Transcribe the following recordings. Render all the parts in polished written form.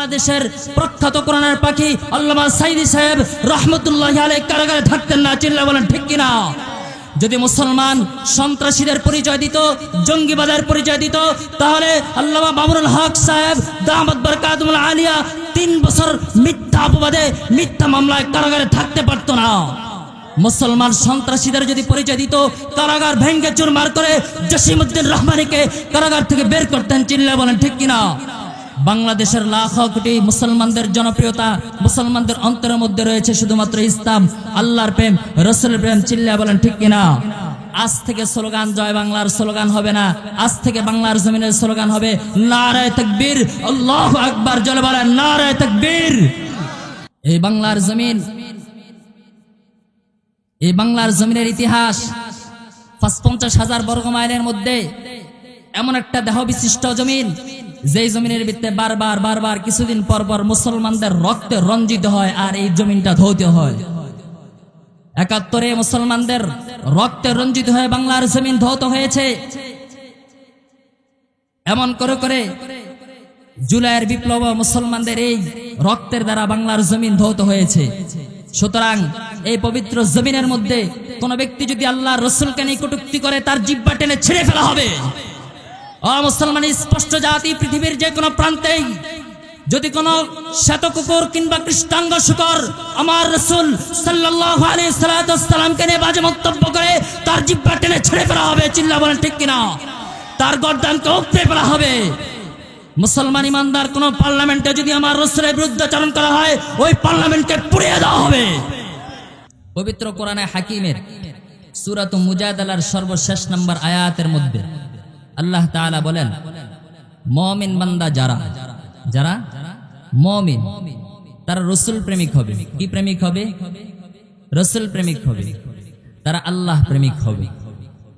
বাংলাদেশের প্রখ্যাত কোরআনের পাখি আল্লামা সাইদি সাহেব রহমতুল্লাহি আলাইহি কারাগারে থাকতেন না? চিল্লা বলেন ঠিক কিনা? যদি মুসলমান সন্ত্রাসীদের পরিচয় দিত, জঙ্গিবাদের পরিচয় দিত, তাহলে আল্লামা মামুনুল হক সাহেব দামাত বরকাতুল আলিয়া 3 বছর মিথ্যা অপবাদে, মিথ্যা মামলায় কারাগারে থাকতে পারত না। মুসলমান সন্ত্রাসীদের যদি পরিচয় দিত, কারাগার ভেঙ্গে চুরমার করে জসিমউদ্দিন রহমানীকে কারাগার থেকে বের করতেন। চিল্লা বলেন ঠিক কিনা? বাংলাদেশের লাখ কোটি মুসলমানদের জনপ্রিয়তা, মুসলমানদের অন্তরের মধ্যে রয়েছে শুধুমাত্র ইসলাম, আল্লাহর প্রেম, রাসূলের প্রেম। চিল্লা বলেন ঠিক কিনা? আজ থেকে স্লোগান জয় বাংলার স্লোগান হবে না, আজ থেকে বাংলার জমিনের স্লোগান হবে নারায়ে তাকবীর, আল্লাহু আকবার। জোরে বলেন নারায়ে তাকবীর। এই বাংলার জমিন, এই বাংলার জমিনের ইতিহাস ৫০,০০০ বর্গ মাইলের মধ্যে এমন একটা দেহ বিশিষ্ট জমিন, যেই জমিনের ভিত্তিতে বারবার বারবার কিছুদিন পর পর মুসলমানদের রক্তে রঞ্জিত হয় আর এই জমিনটা ধৌত হয়। ৭১ মুসলমানদের রক্তে রঞ্জিত হয়ে বাংলার জমিন ধৌত হয়েছে। এমন করে করে জুলাইয়ের বিপ্লব মুসলমানদের এই রক্তের দ্বারা বাংলার জমিন ধৌত হয়েছে। সুতরাং এই পবিত্র জমিনের মধ্যে কোন ব্যক্তি যদি আল্লাহর রাসূলকে নিয়ে কটূক্তি করে, তার জিহ্বা টেনে ছিঁড়ে ফেলা হবে। মুসলমান স্পষ্ট জাতি পৃথিবীর যে কোনো প্রান্তেই যদি কোনো শ্বেত কুকুর কিংবা কৃষ্ণাঙ্গ শুকর আমার রাসূল সাল্লাল্লাহু আলাইহি সাল্লামকে নিয়ে বাজে মন্তব্য করে, তার জিহ্বা টেনে ছিঁড়ে ফেলা হবে। চিল্লা বলেন ঠিক কিনা? তার গর্দানকে উপড়ে ফেলা হবে। মুসলমান ইমানদার কোন পার্লামেন্টে যদি আমার রাসূলের বিরুদ্ধাচরণ করা হয়, ওই পার্লামেন্টকে পুড়িয়ে দেওয়া হবে। পবিত্র কোরআনে হাকিমের সূরাতুল মুজাদালার সর্বশেষ নম্বর আয়াতের মধ্যে আল্লাহ তাআলা বলেন, মুমিন বান্দা যারা যারা মুমিন তারা রাসূল প্রেমিক হবে। কি প্রেমিক হবে? রাসূল প্রেমিক হবে। তারা আল্লাহ প্রেমিক হবে,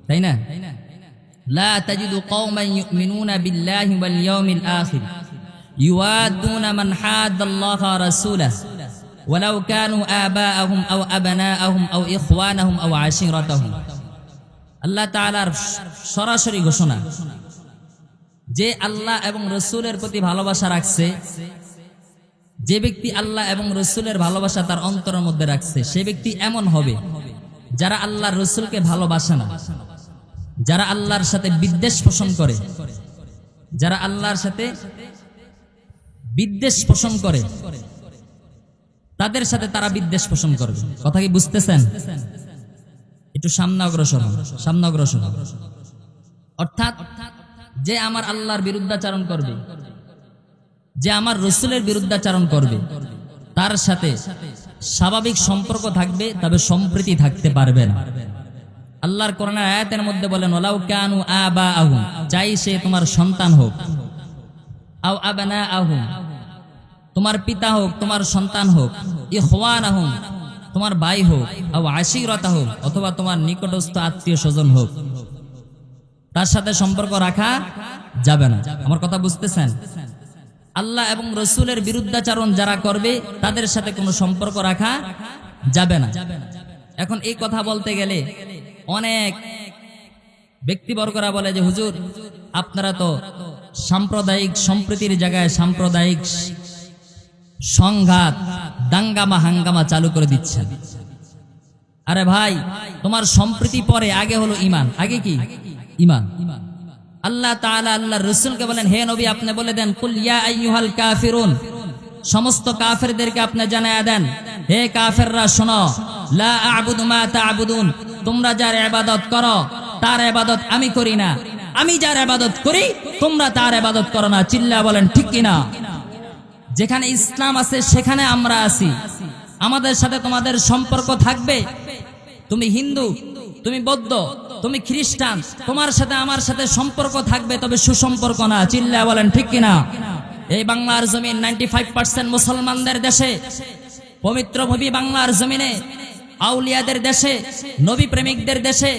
তাই না? লা তাজিদু কওমান ইউমিনুনা বিল্লাহি ওয়াল ইয়াউমিল আখির ইউআদুনা মান হাদাল্লাহা ওয়া রাসূলাহু ওয়ালাউ কানু আবাআহুম আও আবনাআহুম আও ইখওয়ানাহুম আও আশিরাতাহুম। আল্লাহ তাআলার সরাসরি ঘোষণা যে আল্লাহ এবং রাসূলের প্রতি ভালোবাসা রাখছে, যে ব্যক্তি আল্লাহ এবং রাসূলের ভালোবাসা তার অন্তরের মধ্যে রাখছে, সে ব্যক্তি এমন হবে যারা আল্লাহর রাসূলকে ভালোবাসে না, যারা আল্লাহর সাথে বিদ্বেষ পোষণ করে, যারা আল্লাহর সাথে বিদ্বেষ পোষণ করে, তাদের সাথে তারা বিদ্বেষ পোষণ করবে। কথা কি বুঝতেছেন? একটু সামনে অগ্রসর হন, সামনে অগ্রসর হন। অর্থাৎ যে আমার আল্লাহর বিরুদ্ধাচরণ করবে, যে আমার রাসূলের বিরুদ্ধাচরণ করবে, তার সাথে স্বাভাবিক সম্পর্ক থাকবে, তবে সম্প্রীতি থাকতে পারবে না। আল্লাহর কোরআনের আয়াতের মধ্যে বলেন, ওয়ালাউ কানু আবাআহুম, চাই সে তোমার সন্তান হোক, আও আবনাআহুম, তোমার পিতা হোক, তোমার সন্তান হোক, ইখওয়ানাহুম, তোমার ভাই হোক, আও আশিরাতাহুম, অথবা তোমার নিকটস্থ আত্মীয় স্বজন হোক, তার সাথে সম্পর্ক রাখা যাবে না। আমার কথা বুঝতেছেন? আল্লাহ এবং রাসূলের বিরুদ্ধাচরণ যারা করবে, তাদের সাথে কোনো সম্পর্ক রাখা যাবে না। এখন এই কথা বলতে গেলে অনেক ব্যক্তিবর্গরা বলে যে হুজুর, আপনারা তো সাম্প্রদায়িক সম্প্রীতির জায়গায় সাম্প্রদায়িক সংঘাত, দাঙ্গামা হাঙ্গামা চালু করে দিচ্ছেন। আরে ভাই, তোমার সম্প্রীতি পরে, আগে হলো ইমান। আগে কি? ইমান। আল্লাহ তাআলা আল্লাহর রাসূলকে বলেন, হে নবী আপনি বলে দেন, কুল ইয়া আইয়ুহাল কাফিরুন, সমস্ত কাফেরদেরকে আপনি জানায়া দেন, হে কাফেররা শোনো, লা আ'বুদু মা তা'বুদুন, তোমরা যার ইবাদত করো তার ইবাদত আমি করি না, আমি যার ইবাদত করি তোমরা তার ইবাদত করো না। চিল্লা বলেন ঠিক কিনা? যেখানে ইসলাম আছে সেখানে আমরা আছি, আমাদের সাথে তোমাদের সম্পর্ক থাকবে। তুমি হিন্দু, তুমি বৌদ্ধ, তুমি খ্রিস্টান, তোমার সাথে আমার সাথে সম্পর্ক থাকবে, তবে সুসম্পর্ক না। চিল্লা বলেন ঠিক কিনা? এই বাংলার জমিন 95% মুসলমানদের দেশে, পবিত্র ভূমি বাংলার জমিনে, আউলিয়াদের দেশে, নবী প্রেমিকদের দেশে।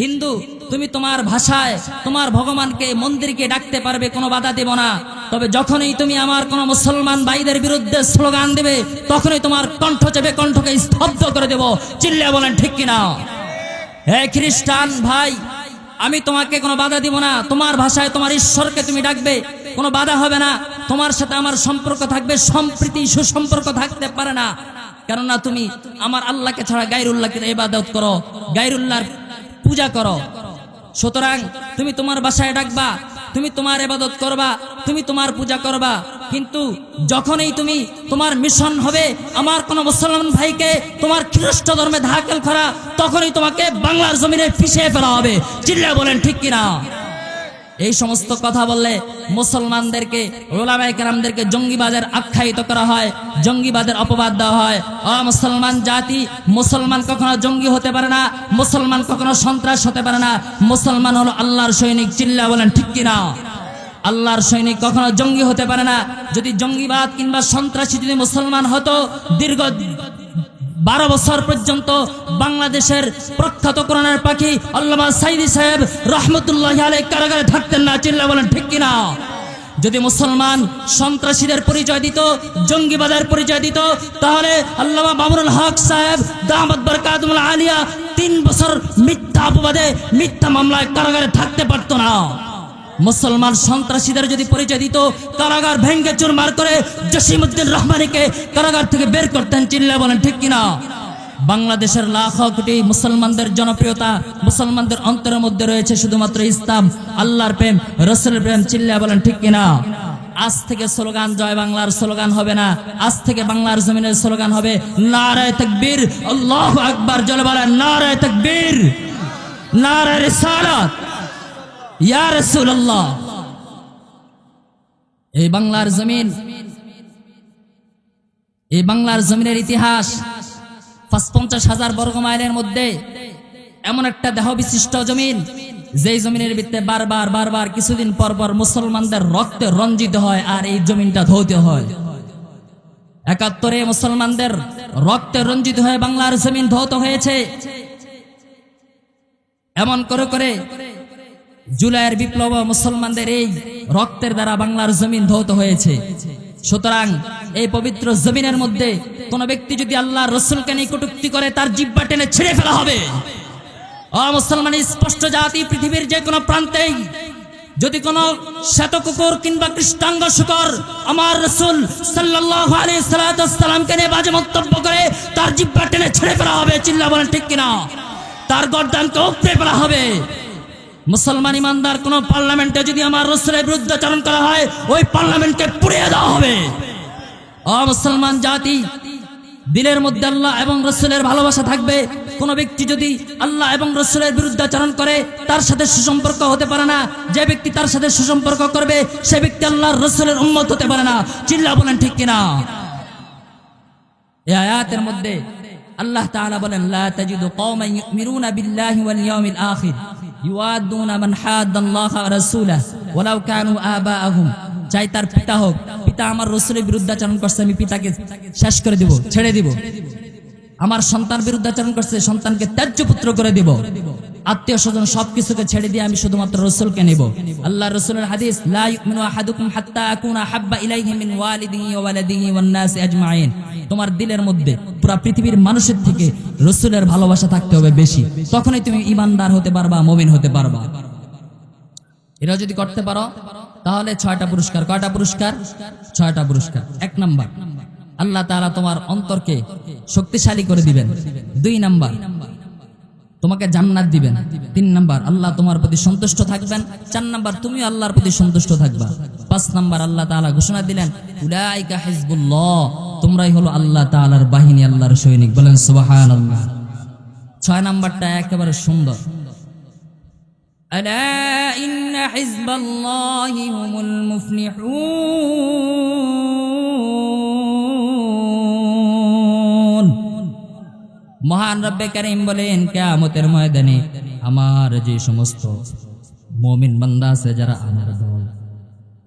হিন্দু, তুমি তোমার ভাষায় তোমার ভগবানকে, মন্দিরকে ডাকতে পারবে, কোনো বাধা দেব না। তবে যখনই তুমি আমার কোনো মুসলমান ভাইদের বিরুদ্ধে স্লোগান দেবে, তখনই তোমার কণ্ঠ চেপে কণ্ঠকে স্তব্ধ করে দেব। চিল্লা বলেন ঠিক কিনা? হে খ্রিস্টান ভাই, আমি তোমাকে কোনো বাধা দিব না, তোমার ভাষায় তোমার ঈশ্বরকে তুমি ডাকবে, কোনো বাধা হবে না। তোমার সাথে আমার সম্পর্ক থাকবে সম্প্রীতি সুসম্পর্ক থাকতে পারে না, কেননা তুমি আমার আল্লাহকে ছাড়া গায়রুল্লাহকে ইবাদত করো, গায়রুল্লাহর পূজা করো। সুতরাং তুমি তোমার বাসায় ডাকবা, তুমি তোমার ইবাদত করবা, তুমি তোমার পূজা করবা, কিন্তু যখনই তুমি তোমার মিশন হবে আমার কোন মুসলমান ভাইকে তোমার খ্রিস্ট ধর্মে দাখিল করা, তখনই তোমাকে বাংলার জমিনে পিছিয়ে ফেলা হবে। চিল্লা বলেন ঠিক কিনা? এই সমস্ত কথা বললে মুসলমানদেরকে, উলামায়ে কেরামদেরকে জঙ্গিবাদের আখ্যায়িত করা হয়, জঙ্গিবাদের অপবাদ দেওয়া হয়। মুসলমান জাতি, মুসলমান কখনো জঙ্গি হতে পারে না, মুসলমান কখনো সন্ত্রাস হতে পারে না, মুসলমান হলো আল্লাহর সৈনিক। চিল্লা বলেন ঠিক কিনা? আল্লাহর সৈনিক কখনো জঙ্গি হতে পারে না। যদি জঙ্গিবাদ কিংবা সন্ত্রাসী যদি মুসলমান হতো, দীর্ঘ 12 বছর পর্যন্ত বাংলাদেশের প্রখ্যাত কোরআনের পাখি আল্লামা সাইদি সাহেব রহমতুল্লাহি আলাইহি কারাগারে থাকতেন না। চিল্লা বলেন ঠিক কিনা? যদি মুসলমান সন্ত্রাসীদের পরিচয় দিত, জঙ্গিবাদের পরিচয় দিত, তাহলে আল্লামা মামুনুল হক সাহেব দামাত বরকাতুল আলিয়া 3 বছর মিথ্যা অপবাদে, মিথ্যা মামলায় কারাগারে থাকতে পারত না। মুসলমান সন্ত্রাসীদের যদি পরিচয় দিত, কারাগার ভেঙ্গে চুরমার করে জসিমউদ্দিন রহমানীকে কারাগার থেকে বের করতেন। চিল্লা বলেন ঠিক কিনা? বাংলাদেশের লাখো কোটি মুসলমানদের জনপ্রিয়তা, মুসলমানদের অন্তরের মধ্যে রয়েছে শুধুমাত্র ইসলাম, আল্লাহর প্রেম, রাসূলের প্রেম। চিল্লা বলেন ঠিক কিনা? আজ থেকে স্লোগান জয় বাংলার স্লোগান হবে না, আজ থেকে বাংলার জমিনের স্লোগান হবে নারায়ে তাকবীর, আল্লাহু আকবার। জোরে বলেন নারায়ে তাকবীর, নারায়ে রিসালাত, ইয়া রাসূলুল্লাহ। এই বাংলার জমিন, এই বাংলার জমিনের ইতিহাস ৫০,০০০ বর্গ মাইলের মধ্যে এমন একটা দেহ বিশিষ্ট জমিন, যেই জমিনের ভিত্তে বারবার বারবার কিছুদিন পর পর মুসলমানদের রক্তে রঞ্জিত হয় আর এই জমিনটা ধৌত হয়। ৭১ মুসলমানদের রক্তে রঞ্জিত হয়ে বাংলার জমিন ধৌত হয়েছে। এমন করে করে জুলাইয়ের বিপ্লব মুসলমানদের এই রক্তের দ্বারা বাংলার জমিন ধৌত হয়েছে। সুতরাং এই পবিত্র জমিনের মধ্যে কোন ব্যক্তি যদি আল্লাহর রাসূলকে নিয়ে কটূক্তি করে, তার জিহ্বা টেনে ছিঁড়ে ফেলা হবে। মুসলমান স্পষ্ট জাতি, পৃথিবীর যে কোনো প্রান্তেই যদি কোনো শ্বেত কুকুর কিংবা কৃষ্ণাঙ্গ শুকর আমার রাসূল সাল্লাল্লাহু আলাইহি সাল্লামকে নিয়ে বাজে মন্তব্য করে, তার জিহ্বা টেনে ছিঁড়ে ফেলা হবে। চিল্লা বলেন ঠিক কিনা? তার গর্দানকে উপড়ে ফেলা হবে। মুসলমান ইমানদার কোন পার্লামেন্টে যদি আমার রাসূলের বিরুদ্ধাচরণ করা হয়, ওই পার্লামেন্টকে পুড়িয়ে দেওয়া হবে। মুসলমান জাতি, দিলের মধ্যে আল্লাহ এবং রাসূলের ভালোবাসা থাকবে। কোন ব্যক্তি যদি আল্লাহ এবং রাসূলের বিরুদ্ধাচরণ করে, তার সাথে সুসম্পর্ক হতে পারে না। যে ব্যক্তি তার সাথে সুসম্পর্ক করবে, সে ব্যক্তি আল্লাহর রাসূলের উম্মত হতে পারে না। চিল্লা বলেন ঠিক কিনা? এই আয়াতের মধ্যে আল্লাহ তাআলা বলেন, লা তাজিদু কওমান ইউমিনুনা বিল্লাহি ওয়াল ইয়াউমিল আখির ইউআদুনা মান হাদাল্লাহ ওয়া রাসূলাহু ওয়ালাউ কানু আবাআহুম। চাই তার পিতা হোক, পিতা আমার রাসূলের বিরুদ্ধাচরণ করছে, আমি পিতাকে শেষ করে দিব, ছেড়ে দিব। আমার সন্তান বিরুদ্ধাচরণ করছে, সন্তানকে ত্যায্য পুত্র করে দিব। আত্মীয় স্বজন সবকিছুকে ছেড়ে দিয়ে আমি শুধুমাত্র রাসূলকে নেব। আল্লাহর রাসূলের হাদিস, লা ইউমিনু আহাদুকুম হাত্তা আকুনা হাব্বা ইলাইহি মিন ওয়ালিদিহি ওয়া ওয়ালাদিহি ওয়ান নাসি আজমাইন। তোমার দিলের মধ্যে পুরো পৃথিবীর মানুষের থেকে রাসূলের ভালোবাসা থাকতে হবে বেশি, তখনই তুমি ঈমানদার হতে পারবা, মুমিন হতে পারবা। এরা যদি করতে পারো তাহলে 6টা পুরস্কার। কয়টা পুরস্কার? 6টা পুরস্কার। 1 নাম্বার, আল্লাহ তাআলা তোমার অন্তরকে শক্তিশালী করে দিবেন। 2 নাম্বার, তোমাকে জান্নাত দিবেন। 3 নাম্বার, আল্লাহ তোমার প্রতি সন্তুষ্ট থাকবেন। 4 নাম্বার, তুমি আল্লাহর প্রতি সন্তুষ্ট থাকবা। 5 নাম্বার, আল্লাহ তাআলা ঘোষণা দিলেন, উলাইকা হিজবুল্লাহ, তোমরাই হলো আল্লাহ তাআলার বাহিনী, আল্লাহর সৈনিক। বলেন সুবহানাল্লাহ। 6 নাম্বারটা একেবারে সুন্দর, আলা ইন্না হিজবাল্লাহি হুমুল মুফলিহুন। মহান রব্বে কারীম বলেন, কিয়ামতের ময়দানে আমার যে সমস্ত মুমিন বান্দা আছে, যারা আমার দল,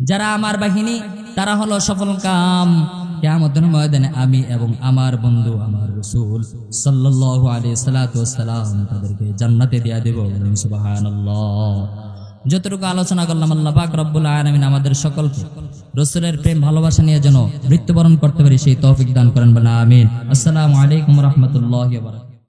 যারা আমার বাহিনী, তারা হলো সফল কাম। কিয়ামতের ময়দানে আমি এবং আমার বন্ধু আমার রাসূল সাল্লাল্লাহু আলাইহি ওয়াসাল্লাম তাদেরকে জান্নাতে দিয়ে দেব। সুবহানাল্লাহ। যতটুকু আলোচনা করলাম, আল্লাহ পাক রব্বুল আলামিন আমাদের সকলকে রাসূলের প্রেম ভালোবাসা নিয়ে যেন মৃত্যুবরণ করতে পারি সেই তৌফিক দান করেন। বলেন আমিন। আসসালামু আলাইকুম ওয়া রাহমাতুল্লাহি ওয়া বারাকাতুহু।